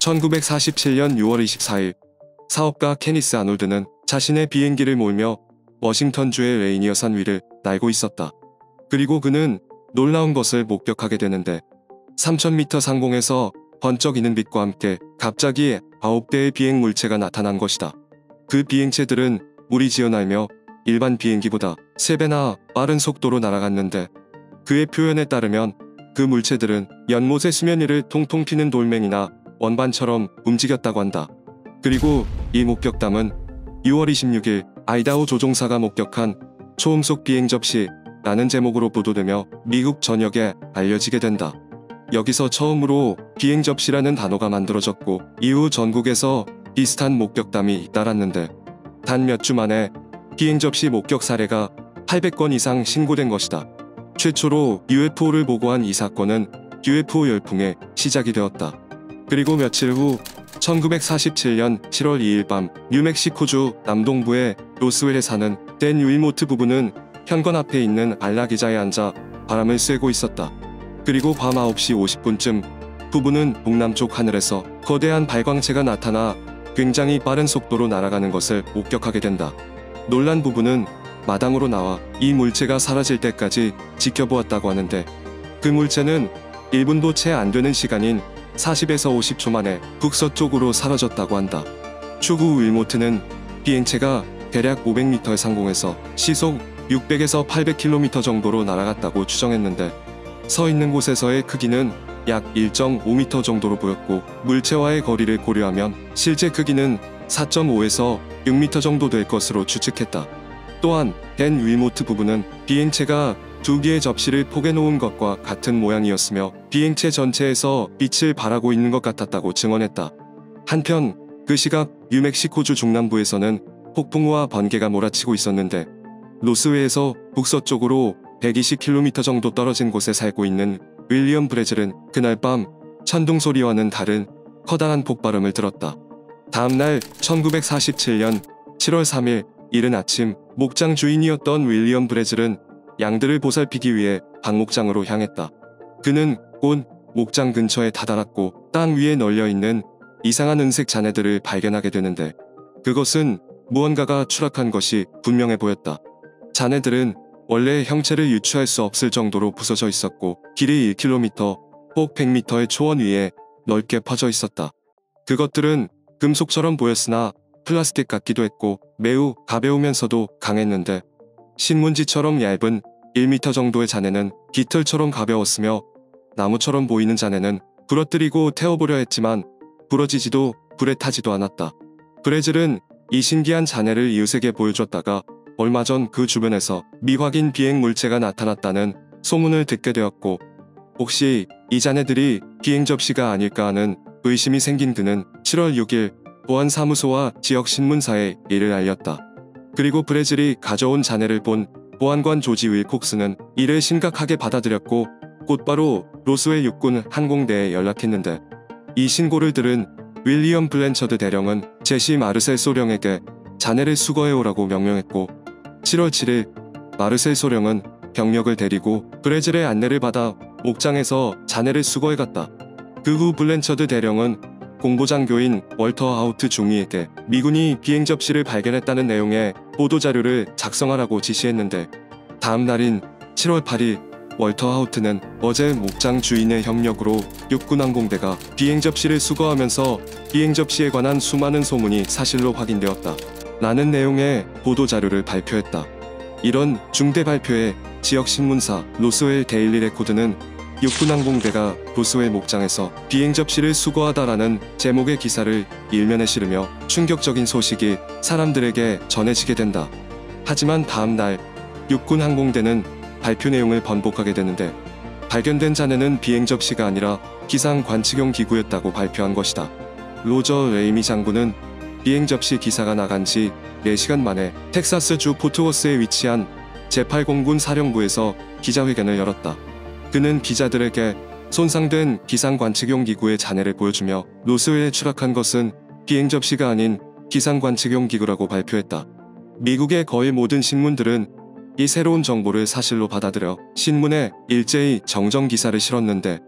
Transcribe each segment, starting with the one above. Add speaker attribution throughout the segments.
Speaker 1: 1947년 6월 24일 사업가 케니스 아놀드는 자신의 비행기를 몰며 워싱턴주의 레이니어 산 위를 날고 있었다. 그리고 그는 놀라운 것을 목격하게 되는데 3000m 상공에서 번쩍이는 빛과 함께 갑자기 9대의 비행 물체가 나타난 것이다. 그 비행체들은 물이 지어날며 일반 비행기보다 3배나 빠른 속도로 날아갔는데 그의 표현에 따르면 그 물체들은 연못의 수면 위를 통통 튀는 돌멩이나 원반처럼 움직였다고 한다. 그리고 이 목격담은 6월 26일 아이다호 조종사가 목격한 초음속 비행 접시라는 제목으로 보도되며 미국 전역에 알려지게 된다. 여기서 처음으로 비행 접시라는 단어가 만들어졌고 이후 전국에서 비슷한 목격담이 잇따랐는데 단 몇 주 만에 비행 접시 목격 사례가 800건 이상 신고된 것이다. 최초로 UFO를 보고한 이 사건은 UFO 열풍의 시작이 되었다. 그리고 며칠 후 1947년 7월 2일 밤 뉴멕시코주 남동부의 로스웰에 사는 댄 윌모트 부부는 현관 앞에 있는 안락의자에 앉아 바람을 쐬고 있었다. 그리고 밤 9시 50분쯤 부부는 동남쪽 하늘에서 거대한 발광체가 나타나 굉장히 빠른 속도로 날아가는 것을 목격하게 된다. 놀란 부부는 마당으로 나와 이 물체가 사라질 때까지 지켜보았다고 하는데 그 물체는 1분도 채 안 되는 시간인 40에서 50초 만에 북서쪽으로 사라졌다고 한다. 추후 윌모트는 비행체가 대략 500m의 상공에서 시속 600에서 800km 정도로 날아갔다고 추정했는데 서 있는 곳에서의 크기는 약 1.5m 정도로 보였고 물체와의 거리를 고려하면 실제 크기는 4.5에서 6m 정도 될 것으로 추측했다. 또한 댄 윌모트 부부는 비행체가 2개의 접시를 포개놓은 것과 같은 모양이었으며 비행체 전체에서 빛을 발하고 있는 것 같았다고 증언했다. 한편 그 시각 뉴멕시코주 중남부에서는 폭풍우와 번개가 몰아치고 있었는데 로스웰에서 북서쪽으로 120km 정도 떨어진 곳에 살고 있는 윌리엄 브레즐은 그날 밤 천둥 소리와는 다른 커다란 폭발음을 들었다. 다음날 1947년 7월 3일 이른 아침 목장 주인이었던 윌리엄 브레즐은 양들을 보살피기 위해 방목장으로 향했다. 그는 곧 목장 근처에 다다랐고 땅 위에 널려있는 이상한 은색 잔해들을 발견하게 되는데 그것은 무언가가 추락한 것이 분명해 보였다. 잔해들은 원래 형체를 유추할 수 없을 정도로 부서져 있었고 길이 1km, 폭 100m의 초원 위에 넓게 퍼져 있었다. 그것들은 금속처럼 보였으나 플라스틱 같기도 했고 매우 가벼우면서도 강했는데 신문지처럼 얇은 1m 정도의 잔해는 깃털처럼 가벼웠으며 나무처럼 보이는 잔해는 부러뜨리고 태워보려 했지만 부러지지도 불에 타지도 않았다. 브레즐은 이 신기한 잔해를 이웃에게 보여줬다가 얼마 전 그 주변에서 미확인 비행 물체가 나타났다는 소문을 듣게 되었고 혹시 이 잔해들이 비행 접시가 아닐까 하는 의심이 생긴 그는 7월 6일 보안사무소와 지역 신문사에 이를 알렸다. 그리고 브레즐이 가져온 잔해를 본 보안관 조지 윌콕스는 이를 심각하게 받아들였고 곧바로 로스웰 육군 항공대에 연락했는데 이 신고를 들은 윌리엄 블랜처드 대령은 제시 마르셀 소령에게 잔해를 수거해오라고 명령했고 7월 7일 마르셀 소령은 병력을 데리고 브레즐의 안내를 받아 목장에서 잔해를 수거해갔다. 그 후 블랜처드 대령은 공보장교인 월터 하우트 중위에게 미군이 비행 접시를 발견했다는 내용의 보도자료를 작성하라고 지시했는데 다음 날인 7월 8일 월터 하우트는 어제 목장 주인의 협력으로 육군항공대가 비행 접시를 수거하면서 비행 접시에 관한 수많은 소문이 사실로 확인되었다. 라는 내용의 보도자료를 발표했다. 이런 중대 발표에 지역 신문사 로스웰 데일리 레코드는 육군항공대가 로스웰 목장에서 비행 접시를 수거하다라는 제목의 기사를 일면에 실으며 충격적인 소식이 사람들에게 전해지게 된다. 하지만 다음 날 육군항공대는 발표 내용을 번복하게 되는데 발견된 잔해는 비행 접시가 아니라 기상 관측용 기구였다고 발표한 것이다. 로저 레이미 장군은 비행 접시 기사가 나간 지 4시간 만에 텍사스주 포트워스에 위치한 제8공군 사령부에서 기자회견을 열었다. 그는 기자들에게 손상된 기상 관측용 기구의 잔해를 보여주며 로스웰에 추락한 것은 비행 접시가 아닌 기상 관측용 기구라고 발표했다. 미국의 거의 모든 신문들은 이 새로운 정보를 사실로 받아들여 신문에 일제히 정정 기사를 실었는데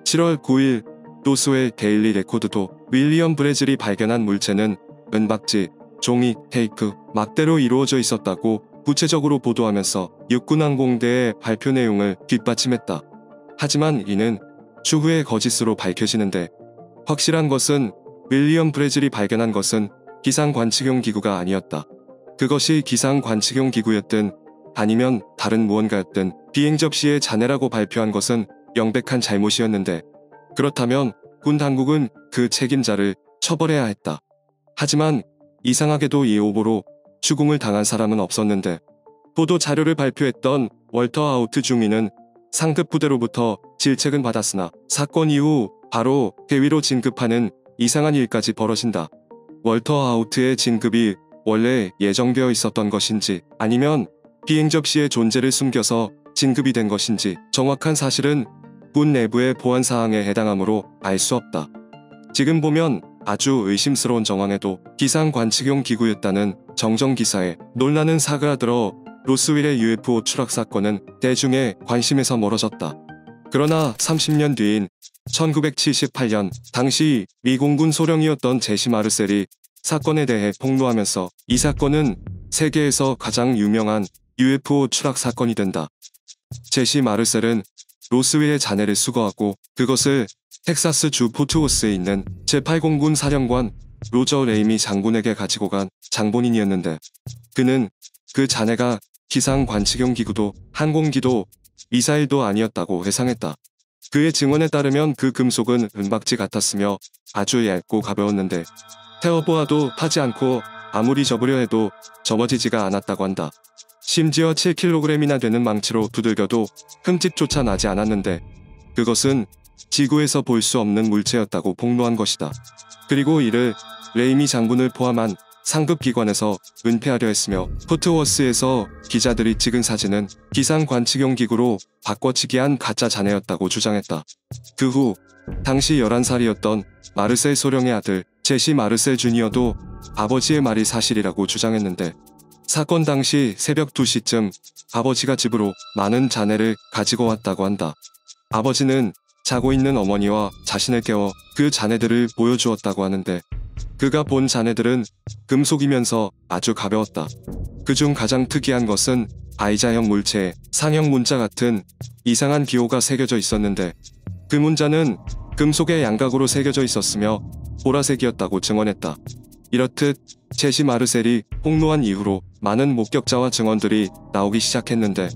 Speaker 1: 7월 9일 로스웰 데일리 레코드도 윌리엄 브레즐이 발견한 물체는 은박지, 종이, 테이프, 막대로 이루어져 있었다고 구체적으로 보도하면서 육군항공대의 발표 내용을 뒷받침했다. 하지만 이는 추후에 거짓으로 밝혀지는데, 확실한 것은 윌리엄 브레즐이 발견한 것은 기상관측용 기구가 아니었다. 그것이 기상관측용 기구였든 아니면 다른 무언가였든 비행 접시의 잔해라고 발표한 것은 명백한 잘못이었는데, 그렇다면 군 당국은 그 책임자를 처벌해야 했다. 하지만 이상하게도 이 오보로 추궁을 당한 사람은 없었는데, 보도 자료를 발표했던 월터 아우트 중위는 상급 부대로부터 질책은 받았으나 사건 이후 바로 대위로 진급하는 이상한 일까지 벌어진다. 월터 아우트의 진급이 원래 예정되어 있었던 것인지 아니면 비행 접시의 존재를 숨겨서 진급이 된 것인지 정확한 사실은 군 내부의 보안 사항에 해당하므로 알 수 없다. 지금 보면 아주 의심스러운 정황에도 기상관측용 기구였다는 정정기사에 놀라는 사그라 들어 로스윌의 UFO 추락 사건은 대중의 관심에서 멀어졌다. 그러나 30년 뒤인 1978년 당시 미 공군 소령이었던 제시 마르셀이 사건에 대해 폭로하면서 이 사건은 세계에서 가장 유명한 UFO 추락 사건이 된다. 제시 마르셀은 로스윌의 잔해를 수거하고 그것을 텍사스 주 포트워스에 있는 제8공군 사령관 로저 레이미 장군에게 가지고 간 장본인이었는데, 그는 그 잔해가 기상관측용 기구도 항공기도 미사일도 아니었다고 회상했다. 그의 증언에 따르면 그 금속은 은박지 같았으며 아주 얇고 가벼웠는데 태워보아도 타지 않고 아무리 접으려 해도 접어지지가 않았다고 한다. 심지어 7kg이나 되는 망치로 두들겨도 흠집조차 나지 않았는데 그것은 지구에서 볼 수 없는 물체였다고 폭로한 것이다. 그리고 이를 레이미 장군을 포함한 상급 기관에서 은폐하려 했으며 포트워스에서 기자들이 찍은 사진은 기상관측용 기구로 바꿔치기한 가짜 잔해였다고 주장했다. 그 후 당시 11살이었던 마르셀 소령의 아들 제시 마르셀 주니어도 아버지의 말이 사실이라고 주장했는데, 사건 당시 새벽 2시쯤 아버지가 집으로 많은 잔해를 가지고 왔다고 한다. 아버지는 자고 있는 어머니와 자신을 깨워 그 잔해들을 보여주었다고 하는데, 그가 본 잔해들은 금속이면서 아주 가벼웠다. 그중 가장 특이한 것은 아이자형 물체에 상형 문자 같은 이상한 기호가 새겨져 있었는데, 그 문자는 금속의 양각으로 새겨져 있었으며 보라색이었다고 증언했다. 이렇듯 제시 마르셀이 폭로한 이후로 많은 목격자와 증언들이 나오기 시작했는데,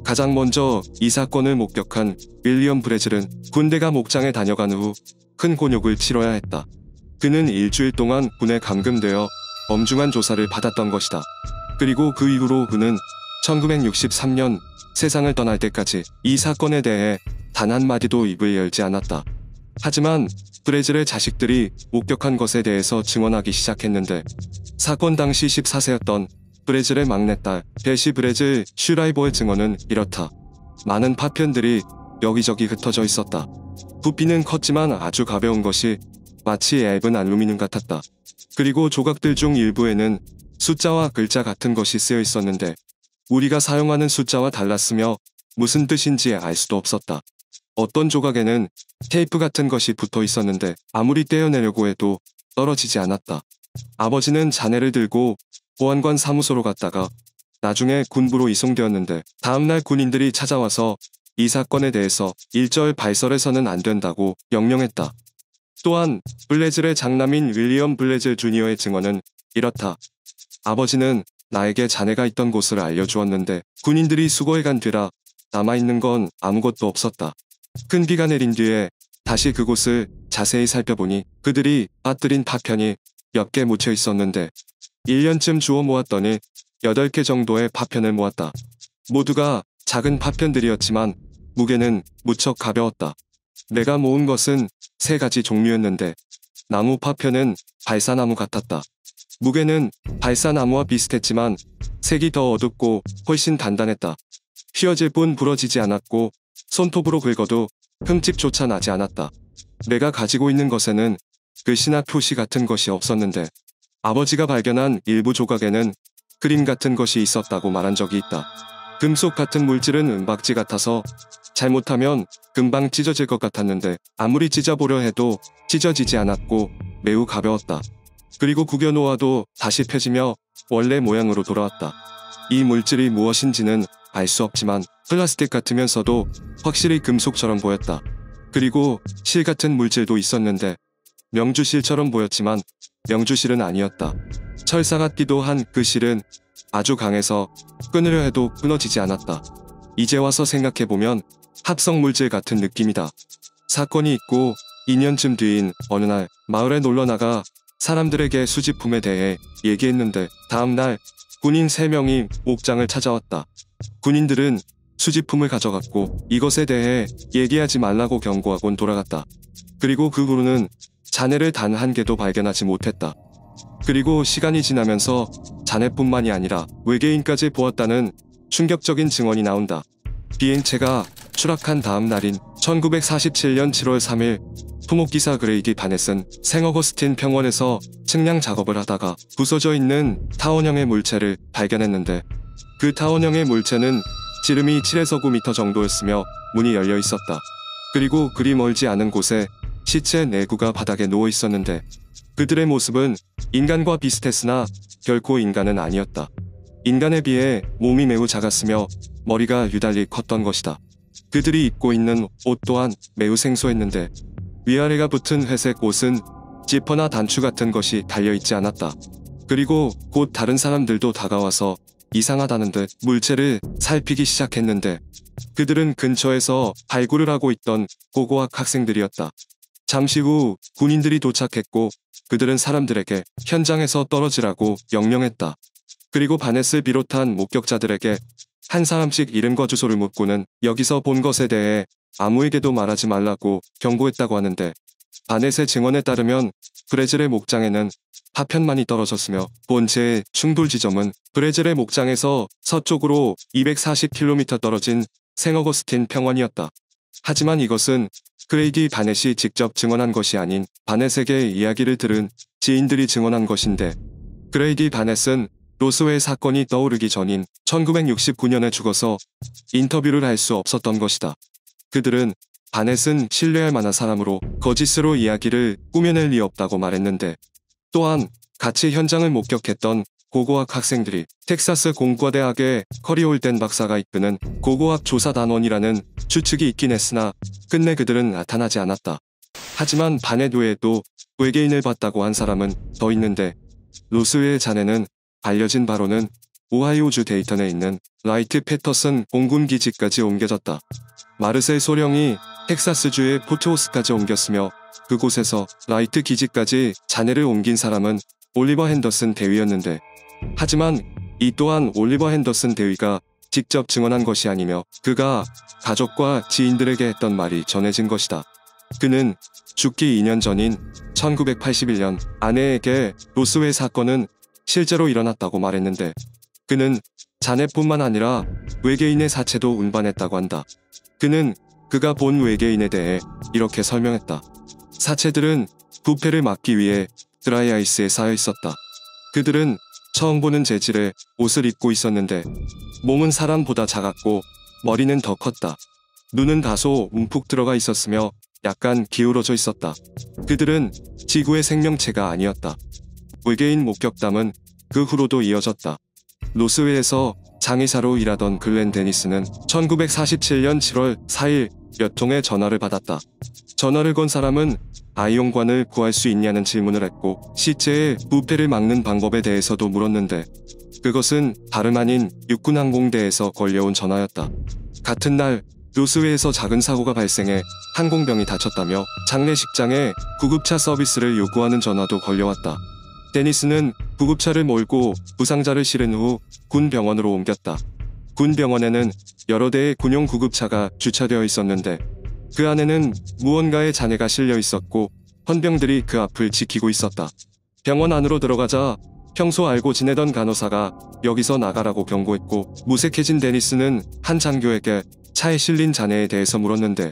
Speaker 1: 가장 먼저 이 사건을 목격한 윌리엄 브레즐은 군대가 목장에 다녀간 후 큰 곤욕을 치러야 했다. 그는 일주일 동안 군에 감금되어 엄중한 조사를 받았던 것이다. 그리고 그 이후로 그는 1963년 세상을 떠날 때까지 이 사건에 대해 단 한마디도 입을 열지 않았다. 하지만 브레즐의 자식들이 목격한 것에 대해서 증언하기 시작했는데, 사건 당시 14세였던 브레즐의 막내딸 베시 브레즐 슈라이버의 증언은 이렇다. 많은 파편들이 여기저기 흩어져 있었다. 부피는 컸지만 아주 가벼운 것이 마치 얇은 알루미늄 같았다. 그리고 조각들 중 일부에는 숫자와 글자 같은 것이 쓰여 있었는데 우리가 사용하는 숫자와 달랐으며 무슨 뜻인지 알 수도 없었다. 어떤 조각에는 테이프 같은 것이 붙어 있었는데 아무리 떼어내려고 해도 떨어지지 않았다. 아버지는 잔해를 들고 보안관 사무소로 갔다가 나중에 군부로 이송되었는데, 다음날 군인들이 찾아와서 이 사건에 대해서 일절 발설해서는 안 된다고 명령했다. 또한 블레즐의 장남인 윌리엄 블레즐 주니어의 증언은 이렇다. 아버지는 나에게 잔해가 있던 곳을 알려주었는데 군인들이 수거해간 뒤라 남아있는 건 아무것도 없었다. 큰 비가 내린 뒤에 다시 그곳을 자세히 살펴보니 그들이 빠뜨린 파편이 몇 개 묻혀 있었는데 1년쯤 주워 모았더니 8개 정도의 파편을 모았다. 모두가 작은 파편들이었지만 무게는 무척 가벼웠다. 내가 모은 것은 3가지 종류였는데 나무 파편은 발사나무 같았다. 무게는 발사나무와 비슷했지만 색이 더 어둡고 훨씬 단단했다. 휘어질 뿐 부러지지 않았고 손톱으로 긁어도 흠집조차 나지 않았다. 내가 가지고 있는 것에는 글씨나 표시 같은 것이 없었는데 아버지가 발견한 일부 조각에는 그림 같은 것이 있었다고 말한 적이 있다. 금속 같은 물질은 은박지 같아서 잘못하면 금방 찢어질 것 같았는데 아무리 찢어보려 해도 찢어지지 않았고 매우 가벼웠다. 그리고 구겨놓아도 다시 펴지며 원래 모양으로 돌아왔다. 이 물질이 무엇인지는 알 수 없지만 플라스틱 같으면서도 확실히 금속처럼 보였다. 그리고 실 같은 물질도 있었는데 명주실처럼 보였지만 명주실은 아니었다. 철사 같기도 한 그 실은 아주 강해서 끊으려 해도 끊어지지 않았다. 이제 와서 생각해보면 합성 물질 같은 느낌이다. 사건이 있고 2년쯤 뒤인 어느 날 마을에 놀러나가 사람들에게 수집품에 대해 얘기했는데 다음날 군인 3명이 목장을 찾아왔다. 군인들은 수집품을 가져갔고 이것에 대해 얘기하지 말라고 경고하곤 돌아갔다. 그리고 그 후로는 잔해를 단 한 개도 발견하지 못했다. 그리고 시간이 지나면서 잔해뿐만이 아니라 외계인까지 보았다는 충격적인 증언이 나온다. 비행체가 추락한 다음 날인 1947년 7월 3일 토목기사 그레이기 바넷은 생어거스틴 평원에서 측량 작업을 하다가 부서져 있는 타원형의 물체를 발견했는데 그 타원형의 물체는 지름이 7에서 9m 정도였으며 문이 열려 있었다. 그리고 그리 멀지 않은 곳에 시체 4구가 바닥에 누워 있었는데 그들의 모습은 인간과 비슷했으나 결코 인간은 아니었다. 인간에 비해 몸이 매우 작았으며 머리가 유달리 컸던 것이다. 그들이 입고 있는 옷 또한 매우 생소했는데 위아래가 붙은 회색 옷은 지퍼나 단추 같은 것이 달려있지 않았다. 그리고 곧 다른 사람들도 다가와서 이상하다는 듯 물체를 살피기 시작했는데 그들은 근처에서 발굴을 하고 있던 고고학 학생들이었다. 잠시 후 군인들이 도착했고 그들은 사람들에게 현장에서 떨어지라고 명령했다. 그리고 바넷을 비롯한 목격자들에게 한 사람씩 이름과 주소를 묻고는 여기서 본 것에 대해 아무에게도 말하지 말라고 경고했다고 하는데 바넷의 증언에 따르면 브레즐의 목장에는 파편만이 떨어졌으며 본체의 충돌 지점은 브레즐의 목장에서 서쪽으로 240km 떨어진 생어거스틴 평원이었다. 하지만 이것은 그레이기 바넷이 직접 증언한 것이 아닌 바넷에게 이야기를 들은 지인들이 증언한 것인데 그레이기 바넷은 로스웰 사건이 떠오르기 전인 1969년에 죽어서 인터뷰를 할 수 없었던 것이다. 그들은 바넷은 신뢰할 만한 사람으로 거짓으로 이야기를 꾸며낼 리 없다고 말했는데 또한 같이 현장을 목격했던 고고학 학생들이 텍사스 공과대학의 커리홀덴 박사가 이끄는 고고학 조사단원이라는 추측이 있긴 했으나 끝내 그들은 나타나지 않았다. 하지만 바넷 외에도 외계인을 봤다고 한 사람은 더 있는데 로스웰 잔해는 알려진 바로는 오하이오주 데이턴에 있는 라이트 패터슨 공군기지까지 옮겨졌다. 마르셀 소령이 텍사스주의 포트호스까지 옮겼으며 그곳에서 라이트 기지까지 잔해를 옮긴 사람은 올리버 핸더슨 대위였는데 하지만 이 또한 올리버 핸더슨 대위가 직접 증언한 것이 아니며 그가 가족과 지인들에게 했던 말이 전해진 것이다. 그는 죽기 2년 전인 1981년 아내에게 로스웰 사건은 실제로 일어났다고 말했는데 그는 잔해뿐만 아니라 외계인의 사체도 운반했다고 한다. 그는 그가 본 외계인에 대해 이렇게 설명했다. 사체들은 부패를 막기 위해 드라이아이스에 쌓여 있었다. 그들은 처음 보는 재질의 옷을 입고 있었는데 몸은 사람보다 작았고 머리는 더 컸다. 눈은 다소 움푹 들어가 있었으며 약간 기울어져 있었다. 그들은 지구의 생명체가 아니었다. 외계인 목격담은 그 후로도 이어졌다. 로스웰에서 장의사로 일하던 글렌 데니스는 1947년 7월 4일 몇 통의 전화를 받았다. 전화를 건 사람은 아이용관을 구할 수 있냐는 질문을 했고 시체의 부패를 막는 방법에 대해서도 물었는데 그것은 다름 아닌 육군항공대에서 걸려온 전화였다. 같은 날 로스웰에서 작은 사고가 발생해 항공병이 다쳤다며 장례식장에 구급차 서비스를 요구하는 전화도 걸려왔다. 데니스는 구급차를 몰고 부상자를 실은 후 군 병원으로 옮겼다. 군 병원에는 여러 대의 군용 구급차가 주차되어 있었는데 그 안에는 무언가의 잔해가 실려 있었고 헌병들이 그 앞을 지키고 있었다. 병원 안으로 들어가자 평소 알고 지내던 간호사가 여기서 나가라고 경고했고 무색해진 데니스는 한 장교에게 차에 실린 잔해에 대해서 물었는데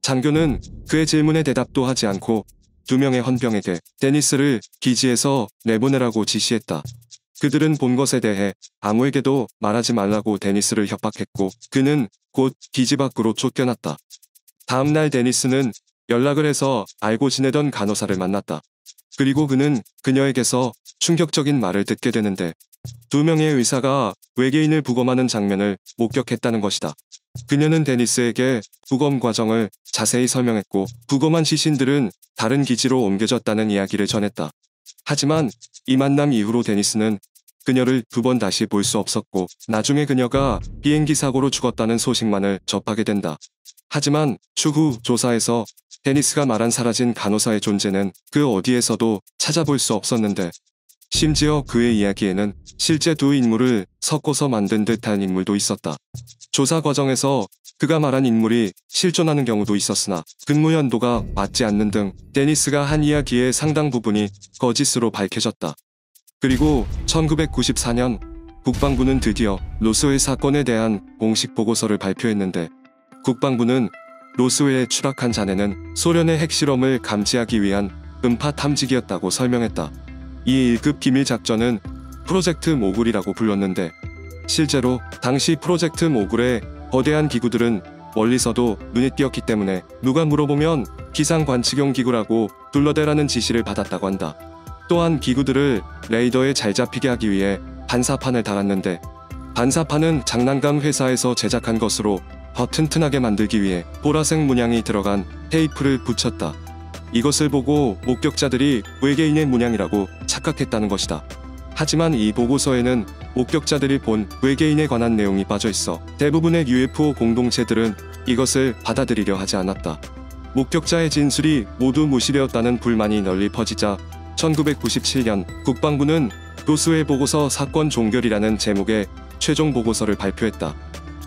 Speaker 1: 장교는 그의 질문에 대답도 하지 않고 2명의 헌병에게 데니스를 기지에서 내보내라고 지시했다. 그들은 본 것에 대해 아무에게도 말하지 말라고 데니스를 협박했고 그는 곧 기지 밖으로 쫓겨났다. 다음 날 데니스는 연락을 해서 알고 지내던 간호사를 만났다. 그리고 그는 그녀에게서 충격적인 말을 듣게 되는데 두 명의 의사가 외계인을 부검하는 장면을 목격했다는 것이다. 그녀는 데니스에게 부검 과정을 자세히 설명했고 부검한 시신들은 다른 기지로 옮겨졌다는 이야기를 전했다. 하지만 이 만남 이후로 데니스는 그녀를 두 번 다시 볼 수 없었고 나중에 그녀가 비행기 사고로 죽었다는 소식만을 접하게 된다. 하지만 추후 조사에서 데니스가 말한 사라진 간호사의 존재는 그 어디에서도 찾아볼 수 없었는데 심지어 그의 이야기에는 실제 두 인물을 섞어서 만든 듯한 인물도 있었다. 조사 과정에서 그가 말한 인물이 실존하는 경우도 있었으나 근무 연도가 맞지 않는 등 데니스가 한 이야기의 상당 부분이 거짓으로 밝혀졌다. 그리고 1994년 국방부는 드디어 로스웰 사건에 대한 공식 보고서를 발표했는데 국방부는 로스웰에 추락한 잔해는 소련의 핵실험을 감지하기 위한 음파 탐지기였다고 설명했다. 이 1급 기밀 작전은 프로젝트 모굴이라고 불렀는데 실제로 당시 프로젝트 모굴의 거대한 기구들은 멀리서도 눈에 띄었기 때문에 누가 물어보면 기상 관측용 기구라고 둘러대라는 지시를 받았다고 한다. 또한 기구들을 레이더에 잘 잡히게 하기 위해 반사판을 달았는데 반사판은 장난감 회사에서 제작한 것으로 더 튼튼하게 만들기 위해 보라색 문양이 들어간 테이프를 붙였다. 이것을 보고 목격자들이 외계인의 문양이라고 착각했다는 것이다. 하지만 이 보고서에는 목격자들이 본 외계인에 관한 내용이 빠져 있어 대부분의 UFO 공동체들은 이것을 받아들이려 하지 않았다. 목격자의 진술이 모두 무시되었다는 불만이 널리 퍼지자 1997년 국방부는 로스웰 보고서 사건 종결이라는 제목의 최종 보고서를 발표했다.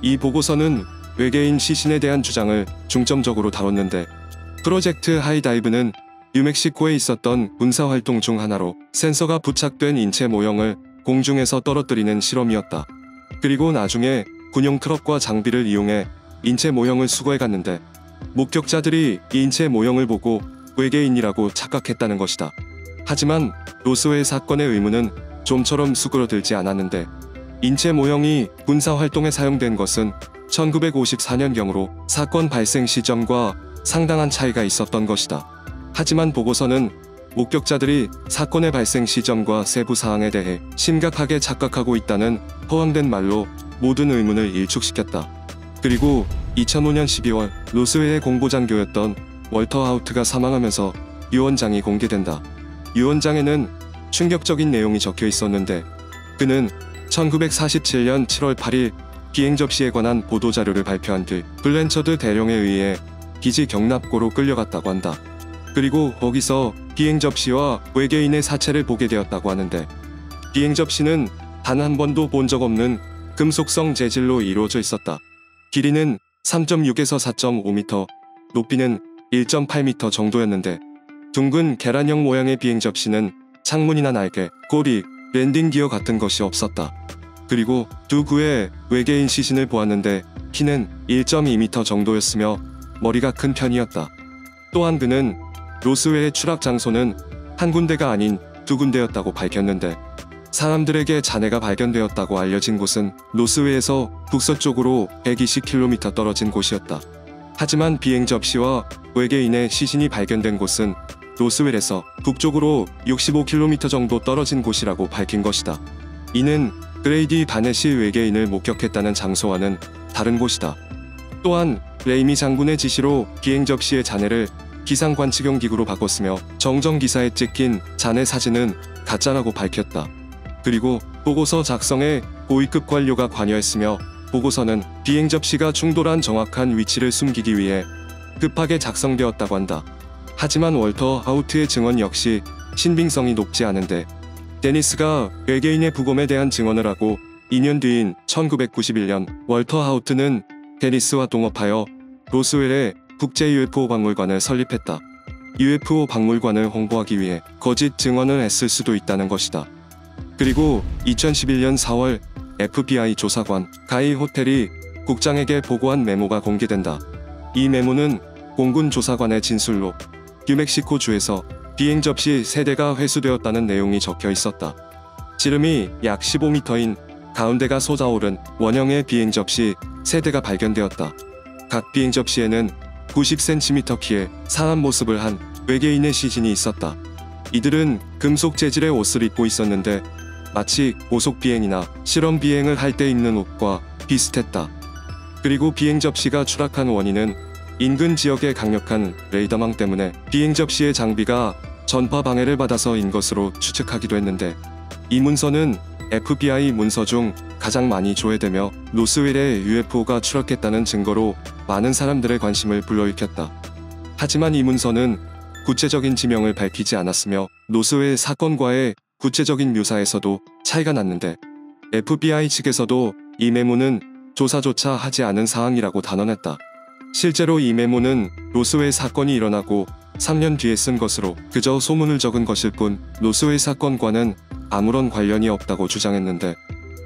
Speaker 1: 이 보고서는 외계인 시신에 대한 주장을 중점적으로 다뤘는데 프로젝트 하이다이브는 뉴멕시코에 있었던 군사활동 중 하나로 센서가 부착된 인체 모형을 공중에서 떨어뜨리는 실험이었다. 그리고 나중에 군용 트럭과 장비를 이용해 인체 모형을 수거해 갔는데 목격자들이 이 인체 모형을 보고 외계인이라고 착각했다는 것이다. 하지만 로스웰 사건의 의문은 좀처럼 수그러들지 않았는데 인체 모형이 군사활동에 사용된 것은 1954년경으로 사건 발생 시점과 상당한 차이가 있었던 것이다. 하지만 보고서는 목격자들이 사건의 발생 시점과 세부 사항에 대해 심각하게 착각하고 있다는 허황된 말로 모든 의문을 일축시켰다. 그리고 2005년 12월 로스웰의 공보장교였던 월터 하우트가 사망하면서 유언장이 공개된다. 유언장에는 충격적인 내용이 적혀 있었는데 그는 1947년 7월 8일 비행 접시에 관한 보도자료를 발표한 뒤 블랜처드 대령에 의해 기지 경납고로 끌려갔다고 한다. 그리고 거기서 비행 접시와 외계인의 사체를 보게 되었다고 하는데 비행 접시는 단 한 번도 본 적 없는 금속성 재질로 이루어져 있었다. 길이는 3.6에서 4.5m, 높이는 1.8m 정도였는데 둥근 계란형 모양의 비행 접시는 창문이나 날개, 꼬리, 랜딩 기어 같은 것이 없었다. 그리고 두 구의 외계인 시신을 보았는데 키는 1.2m 정도였으며 머리가 큰 편이었다. 또한 그는 로스웰의 추락 장소는 한 군데가 아닌 두 군데였다고 밝혔는데 사람들에게 잔해가 발견되었다고 알려진 곳은 로스웰에서 북서쪽으로 120km 떨어진 곳이었다. 하지만 비행 접시와 외계인의 시신이 발견된 곳은 로스웰에서 북쪽으로 65km 정도 떨어진 곳이라고 밝힌 것이다. 이는 그레이디 바넷이 외계인을 목격했다는 장소와는 다른 곳이다. 또한 레이미 장군의 지시로 비행 접시의 잔해를 기상 관측용 기구로 바꿨으며 정정 기사에 찍힌 잔해 사진은 가짜라고 밝혔다. 그리고 보고서 작성에 고위급 관료가 관여했으며 보고서는 비행 접시가 충돌한 정확한 위치를 숨기기 위해 급하게 작성되었다고 한다. 하지만 월터 하우트의 증언 역시 신빙성이 높지 않은데 데니스가 외계인의 부검에 대한 증언을 하고 2년 뒤인 1991년 월터 하우트는 데니스와 동업하여 로스웰의 국제 UFO 박물관을 설립했다. UFO 박물관을 홍보하기 위해 거짓 증언을 했을 수도 있다는 것이다. 그리고 2011년 4월 FBI 조사관 가이 호텔이 국장에게 보고한 메모가 공개된다. 이 메모는 공군 조사관의 진술로 뉴멕시코 주에서 비행 접시 3대가 회수되었다는 내용이 적혀 있었다. 지름이 약 15m인 가운데가 솟아오른 원형의 비행 접시 3대가 발견되었다. 각 비행 접시에는 90cm 키의 사람 모습을 한 외계인의 시신이 있었다. 이들은 금속 재질의 옷을 입고 있었는데 마치 고속 비행이나 실험 비행을 할 때 입는 옷과 비슷했다. 그리고 비행 접시가 추락한 원인은 인근 지역의 강력한 레이더망 때문에 비행 접시의 장비가 전파 방해를 받아서인 것으로 추측하기도 했는데, 이 문서는 FBI 문서 중 가장 많이 조회되며 로스웰에 UFO가 추락했다는 증거로 많은 사람들의 관심을 불러일으켰다. 하지만 이 문서는 구체적인 지명을 밝히지 않았으며 로스웰 사건과의 구체적인 묘사에서도 차이가 났는데, FBI 측에서도 이 메모는 조사조차 하지 않은 사항이라고 단언했다. 실제로 이 메모는 로스웰 사건이 일어나고 3년 뒤에 쓴 것으로 그저 소문을 적은 것일 뿐 로스웰 사건과는 아무런 관련이 없다고 주장했는데,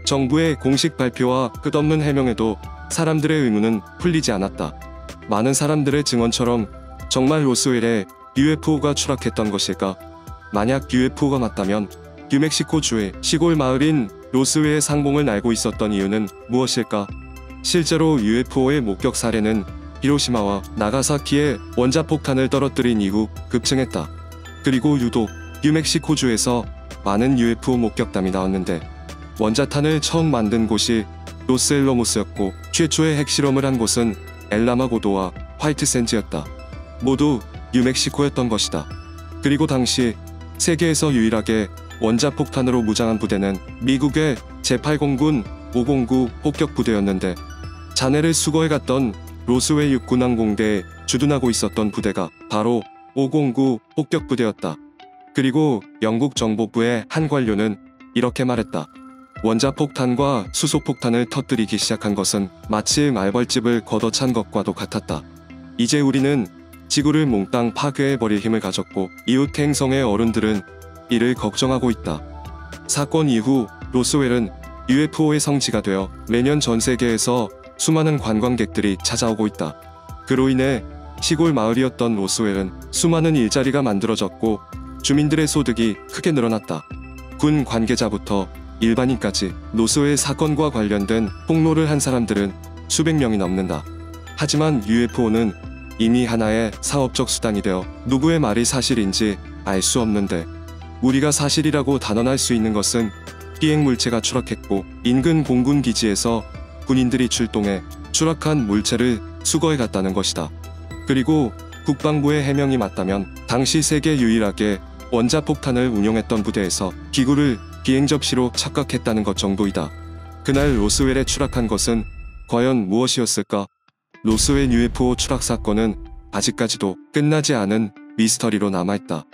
Speaker 1: 정부의 공식 발표와 끝없는 해명에도 사람들의 의문은 풀리지 않았다. 많은 사람들의 증언처럼 정말 로스웰에 UFO가 추락했던 것일까? 만약 UFO가 맞다면 뉴멕시코주의 시골 마을인 로스웰의 상봉을 날고 있었던 이유는 무엇일까? 실제로 UFO의 목격 사례는 히로시마와 나가사키에 원자폭탄을 떨어뜨린 이후 급증했다. 그리고 유독 뉴멕시코주에서 많은 UFO 목격담이 나왔는데, 원자탄을 처음 만든 곳이 로스엘러모스였고 최초의 핵실험을 한 곳은 엘라마고도와 화이트샌즈였다. 모두 뉴멕시코였던 것이다. 그리고 당시 세계에서 유일하게 원자폭탄으로 무장한 부대는 미국의 제8공군 509 폭격부대였는데, 잔해를 수거해 갔던 로스웰 육군항공대에 주둔하고 있었던 부대가 바로 509 폭격부대였다. 그리고 영국 정보부의 한 관료는 이렇게 말했다. 원자폭탄과 수소폭탄을 터뜨리기 시작한 것은 마치 말벌집을 걷어찬 것과도 같았다. 이제 우리는 지구를 몽땅 파괴해버릴 힘을 가졌고 이웃 행성의 어른들은 이를 걱정하고 있다. 사건 이후 로스웰은 UFO의 성지가 되어 매년 전 세계에서 수많은 관광객들이 찾아오고 있다. 그로 인해 시골 마을이었던 로스웰은 수많은 일자리가 만들어졌고 주민들의 소득이 크게 늘어났다. 군 관계자부터 일반인까지 로스웰 사건과 관련된 폭로를 한 사람들은 수백 명이 넘는다. 하지만 UFO는 이미 하나의 사업적 수단이 되어 누구의 말이 사실인지 알 수 없는데, 우리가 사실이라고 단언할 수 있는 것은 비행 물체가 추락했고 인근 공군 기지에서 군인들이 출동해 추락한 물체를 수거해 갔다는 것이다. 그리고 국방부의 해명이 맞다면 당시 세계 유일하게 원자폭탄을 운용했던 부대에서 기구를 비행 접시로 착각했다는 것 정도이다. 그날 로스웰에 추락한 것은 과연 무엇이었을까? 로스웰 UFO 추락 사건은 아직까지도 끝나지 않은 미스터리로 남아있다.